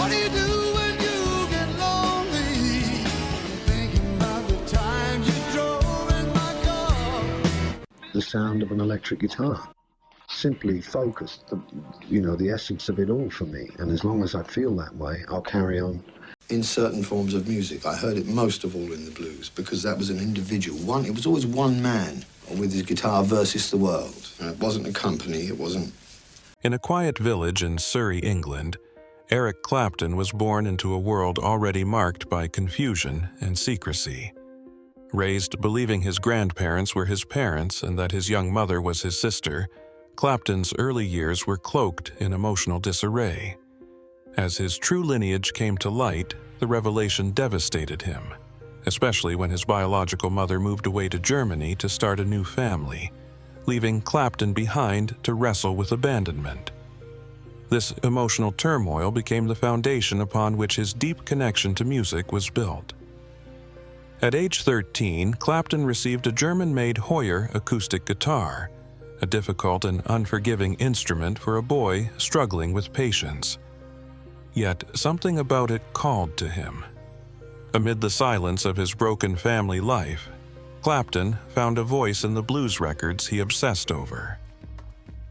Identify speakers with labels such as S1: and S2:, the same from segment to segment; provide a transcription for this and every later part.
S1: What do you do when you get lonely? Thinking about the times you drove in my car.
S2: The sound of an electric guitar. Simply focused, the essence of it all for me. And as long as I feel that way, I'll carry on.
S3: In certain forms of music, I heard it most of all in the blues, because that was an individual. It was always one man with his guitar versus the world. And it wasn't a company, it wasn't...
S4: In a quiet village in Surrey, England, Eric Clapton was born into a world already marked by confusion and secrecy. Raised believing his grandparents were his parents and that his young mother was his sister, Clapton's early years were cloaked in emotional disarray. As his true lineage came to light, the revelation devastated him, especially when his biological mother moved away to Germany to start a new family, leaving Clapton behind to wrestle with abandonment. This emotional turmoil became the foundation upon which his deep connection to music was built. At age 13, Clapton received a German-made Hoyer acoustic guitar, a difficult and unforgiving instrument for a boy struggling with patience. Yet something about it called to him. Amid the silence of his broken family life, Clapton found a voice in the blues records he obsessed over.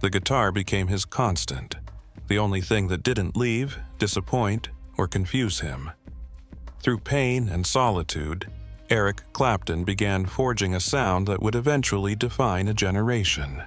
S4: The guitar became his constant, the only thing that didn't leave, disappoint, or confuse him. Through pain and solitude, Eric Clapton began forging a sound that would eventually define a generation.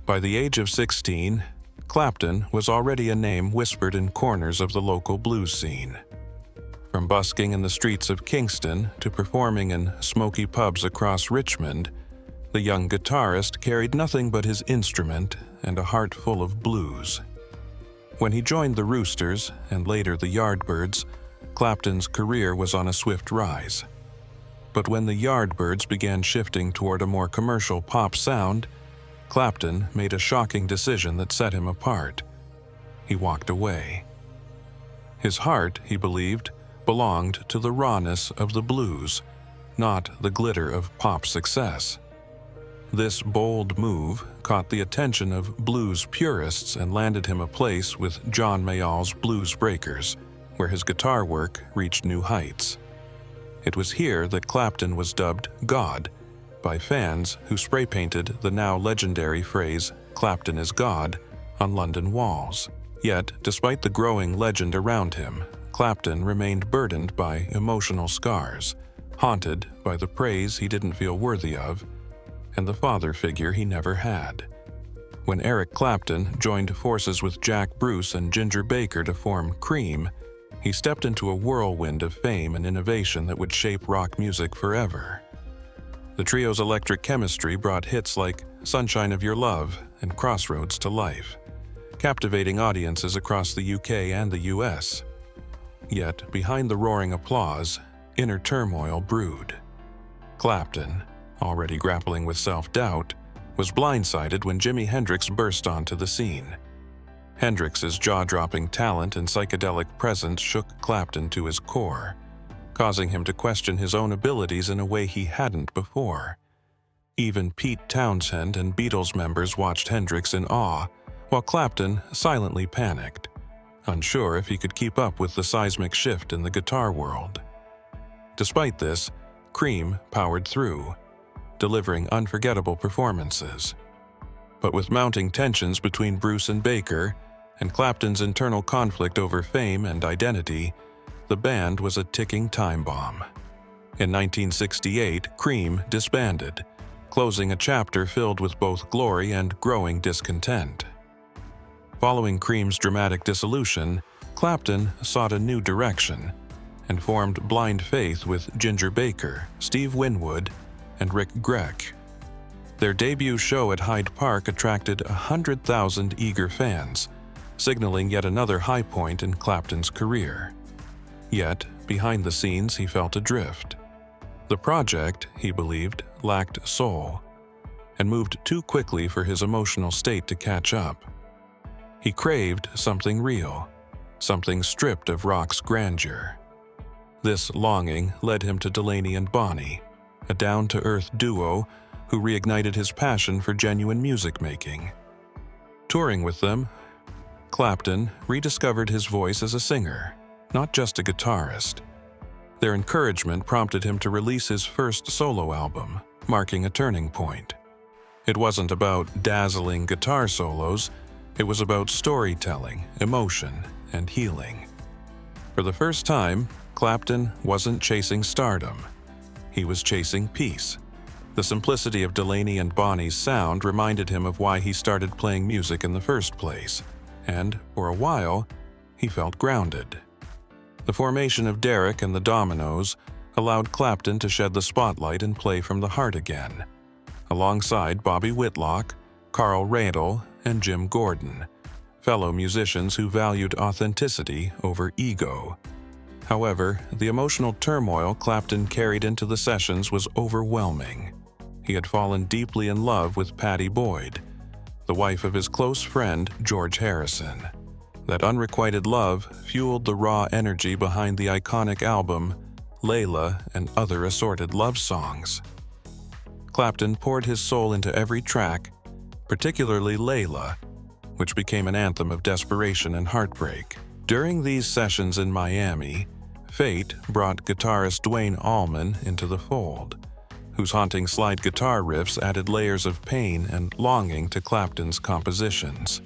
S4: By the age of 16, Clapton was already a name whispered in corners of the local blues scene. From busking in the streets of Kingston to performing in smoky pubs across Richmond, the young guitarist carried nothing but his instrument and a heart full of blues. When he joined the Roosters and later the Yardbirds, Clapton's career was on a swift rise. But when the Yardbirds began shifting toward a more commercial pop sound, Clapton made a shocking decision that set him apart. He walked away. His heart, he believed, belonged to the rawness of the blues, not the glitter of pop success. This bold move caught the attention of blues purists and landed him a place with John Mayall's Blues Breakers, where his guitar work reached new heights. It was here that Clapton was dubbed God by fans who spray-painted the now legendary phrase, "Clapton is God," on London walls. Yet, despite the growing legend around him, Clapton remained burdened by emotional scars, haunted by the praise he didn't feel worthy of, and the father figure he never had. When Eric Clapton joined forces with Jack Bruce and Ginger Baker to form Cream, he stepped into a whirlwind of fame and innovation that would shape rock music forever. The trio's electric chemistry brought hits like Sunshine of Your Love and Crossroads to life, captivating audiences across the UK and the US. Yet, behind the roaring applause, inner turmoil brewed. Clapton, already grappling with self-doubt, was blindsided when Jimi Hendrix burst onto the scene. Hendrix's jaw-dropping talent and psychedelic presence shook Clapton to his core, causing him to question his own abilities in a way he hadn't before. Even Pete Townshend and Beatles members watched Hendrix in awe, while Clapton silently panicked, unsure if he could keep up with the seismic shift in the guitar world. Despite this, Cream powered through, delivering unforgettable performances. But with mounting tensions between Bruce and Baker, and Clapton's internal conflict over fame and identity, the band was a ticking time bomb. In 1968, Cream disbanded, closing a chapter filled with both glory and growing discontent. Following Cream's dramatic dissolution, Clapton sought a new direction and formed Blind Faith with Ginger Baker, Steve Winwood, and Rick Gregg. Their debut show at Hyde Park attracted 100,000 eager fans, signaling yet another high point in Clapton's career. Yet, behind the scenes, he felt adrift. The project, he believed, lacked soul, and moved too quickly for his emotional state to catch up. He craved something real, something stripped of rock's grandeur. This longing led him to Delaney and Bonnie, a down-to-earth duo who reignited his passion for genuine music-making. Touring with them, Clapton rediscovered his voice as a singer, not just a guitarist. Their encouragement prompted him to release his first solo album, marking a turning point. It wasn't about dazzling guitar solos, it was about storytelling, emotion, and healing. For the first time, Clapton wasn't chasing stardom. He was chasing peace. The simplicity of Delaney and Bonnie's sound reminded him of why he started playing music in the first place, and, for a while, he felt grounded. The formation of Derek and the Dominoes allowed Clapton to shed the spotlight and play from the heart again, alongside Bobby Whitlock, Carl Radle, and Jim Gordon, fellow musicians who valued authenticity over ego. However, the emotional turmoil Clapton carried into the sessions was overwhelming. He had fallen deeply in love with Pattie Boyd, the wife of his close friend George Harrison. That unrequited love fueled the raw energy behind the iconic album Layla and other assorted love songs. Clapton poured his soul into every track, particularly Layla, which became an anthem of desperation and heartbreak. During these sessions in Miami, fate brought guitarist Duane Allman into the fold, whose haunting slide guitar riffs added layers of pain and longing to Clapton's compositions.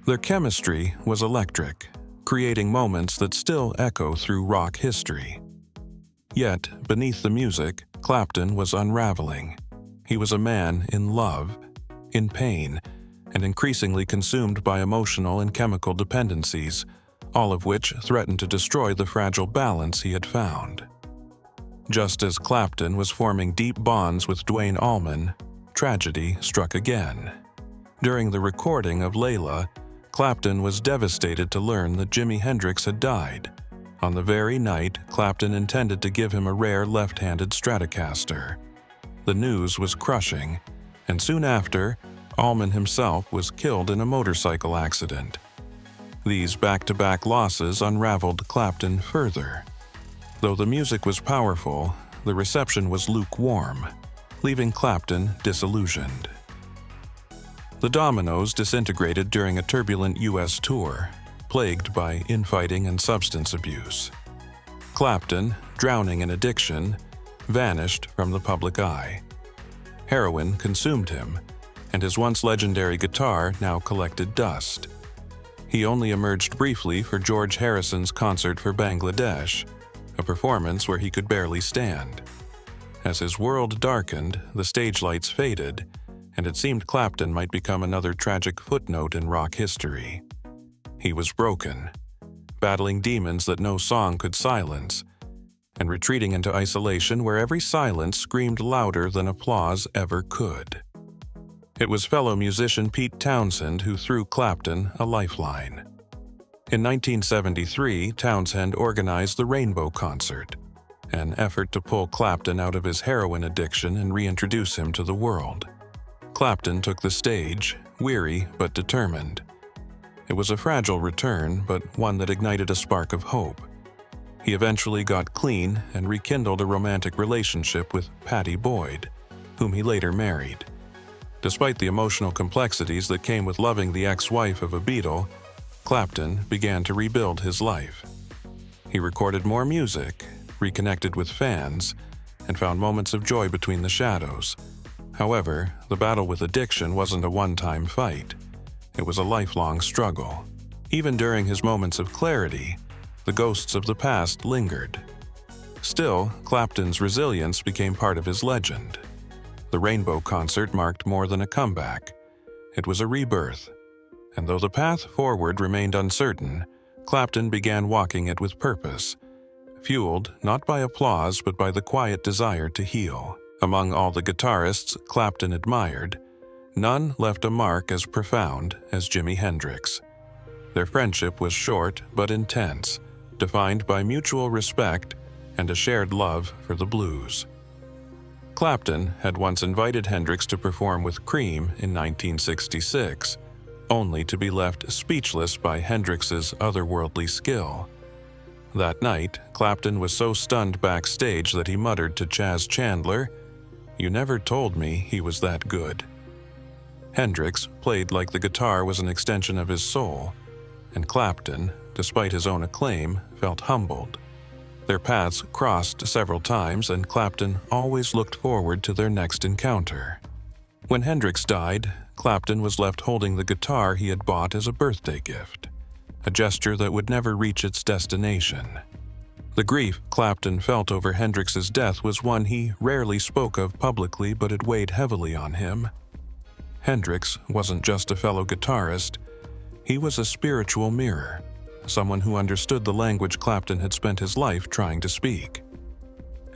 S4: Their chemistry was electric, creating moments that still echo through rock history. Yet, beneath the music, Clapton was unraveling. He was a man in love, in pain, and increasingly consumed by emotional and chemical dependencies, all of which threatened to destroy the fragile balance he had found. Just as Clapton was forming deep bonds with Duane Allman, tragedy struck again. During the recording of Layla, Clapton was devastated to learn that Jimi Hendrix had died, on the very night Clapton intended to give him a rare left-handed Stratocaster. The news was crushing, and soon after, Allman himself was killed in a motorcycle accident. These back-to-back losses unraveled Clapton further. Though the music was powerful, the reception was lukewarm, leaving Clapton disillusioned. The Dominoes disintegrated during a turbulent U.S. tour, plagued by infighting and substance abuse. Clapton, drowning in addiction, vanished from the public eye. Heroin consumed him, and his once legendary guitar now collected dust. He only emerged briefly for George Harrison's concert for Bangladesh, a performance where he could barely stand. As his world darkened, the stage lights faded, and it seemed Clapton might become another tragic footnote in rock history. He was broken, battling demons that no song could silence, and retreating into isolation where every silence screamed louder than applause ever could. It was fellow musician Pete Townshend who threw Clapton a lifeline. In 1973, Townshend organized the Rainbow Concert, an effort to pull Clapton out of his heroin addiction and reintroduce him to the world. Clapton took the stage, weary but determined. It was a fragile return, but one that ignited a spark of hope. He eventually got clean and rekindled a romantic relationship with Pattie Boyd, whom he later married. Despite the emotional complexities that came with loving the ex-wife of a Beatle, Clapton began to rebuild his life. He recorded more music, reconnected with fans, and found moments of joy between the shadows. However, the battle with addiction wasn't a one-time fight. It was a lifelong struggle. Even during his moments of clarity, the ghosts of the past lingered. Still, Clapton's resilience became part of his legend. The Rainbow Concert marked more than a comeback. It was a rebirth. And though the path forward remained uncertain, Clapton began walking it with purpose, fueled not by applause but by the quiet desire to heal. Among all the guitarists Clapton admired, none left a mark as profound as Jimi Hendrix. Their friendship was short but intense, defined by mutual respect and a shared love for the blues. Clapton had once invited Hendrix to perform with Cream in 1966, only to be left speechless by Hendrix's otherworldly skill. That night, Clapton was so stunned backstage that he muttered to Chaz Chandler, "You never told me he was that good." Hendrix played like the guitar was an extension of his soul, and Clapton, despite his own acclaim, felt humbled. Their paths crossed several times, and Clapton always looked forward to their next encounter. When Hendrix died, Clapton was left holding the guitar he had bought as a birthday gift, a gesture that would never reach its destination. The grief Clapton felt over Hendrix's death was one he rarely spoke of publicly, but it weighed heavily on him. Hendrix wasn't just a fellow guitarist, he was a spiritual mirror, someone who understood the language Clapton had spent his life trying to speak.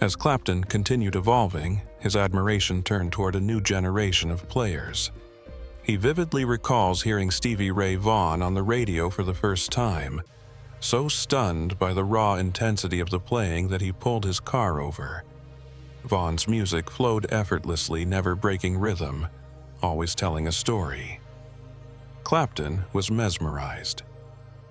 S4: As Clapton continued evolving, his admiration turned toward a new generation of players. He vividly recalls hearing Stevie Ray Vaughan on the radio for the first time, so stunned by the raw intensity of the playing that he pulled his car over. Vaughan's music flowed effortlessly, never breaking rhythm, always telling a story. Clapton was mesmerized.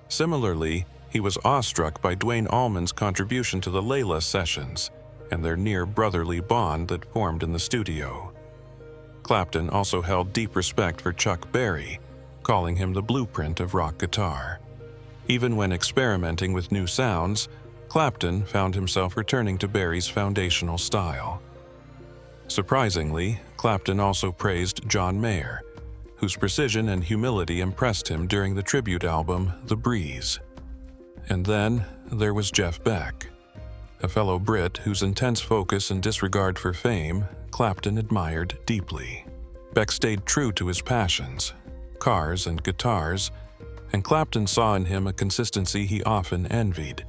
S4: Similarly, he was awestruck by Duane Allman's contribution to the Layla sessions and their near-brotherly bond that formed in the studio. Clapton also held deep respect for Chuck Berry, calling him the blueprint of rock guitar. Even when experimenting with new sounds, Clapton found himself returning to Berry's foundational style. Surprisingly, Clapton also praised John Mayer, whose precision and humility impressed him during the tribute album The Breeze. And then there was Jeff Beck, a fellow Brit whose intense focus and disregard for fame Clapton admired deeply. Beck stayed true to his passions, cars and guitars, and Clapton saw in him a consistency he often envied,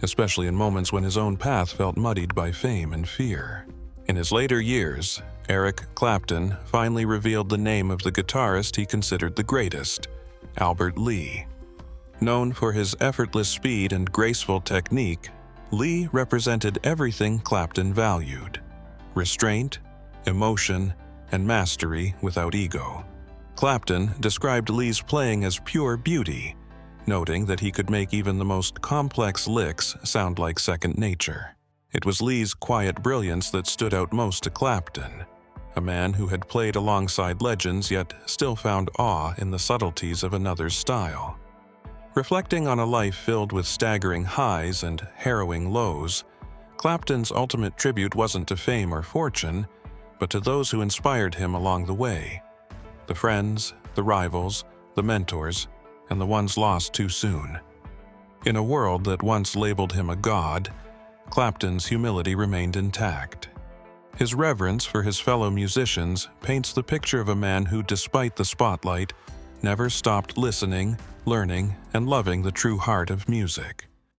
S4: especially in moments when his own path felt muddied by fame and fear. In his later years, Eric Clapton finally revealed the name of the guitarist he considered the greatest, Albert Lee. Known for his effortless speed and graceful technique, Lee represented everything Clapton valued: restraint, emotion, and mastery without ego. Clapton described Lee's playing as pure beauty, noting that he could make even the most complex licks sound like second nature. It was Lee's quiet brilliance that stood out most to Clapton, a man who had played alongside legends yet still found awe in the subtleties of another's style. Reflecting on a life filled with staggering highs and harrowing lows, Clapton's ultimate tribute wasn't to fame or fortune, but to those who inspired him along the way: the friends, the rivals, the mentors, and the ones lost too soon. In a world that once labeled him a god, Clapton's humility remained intact. His reverence for his fellow musicians paints the picture of a man who, despite the spotlight, never stopped listening, learning, and loving the true heart of music.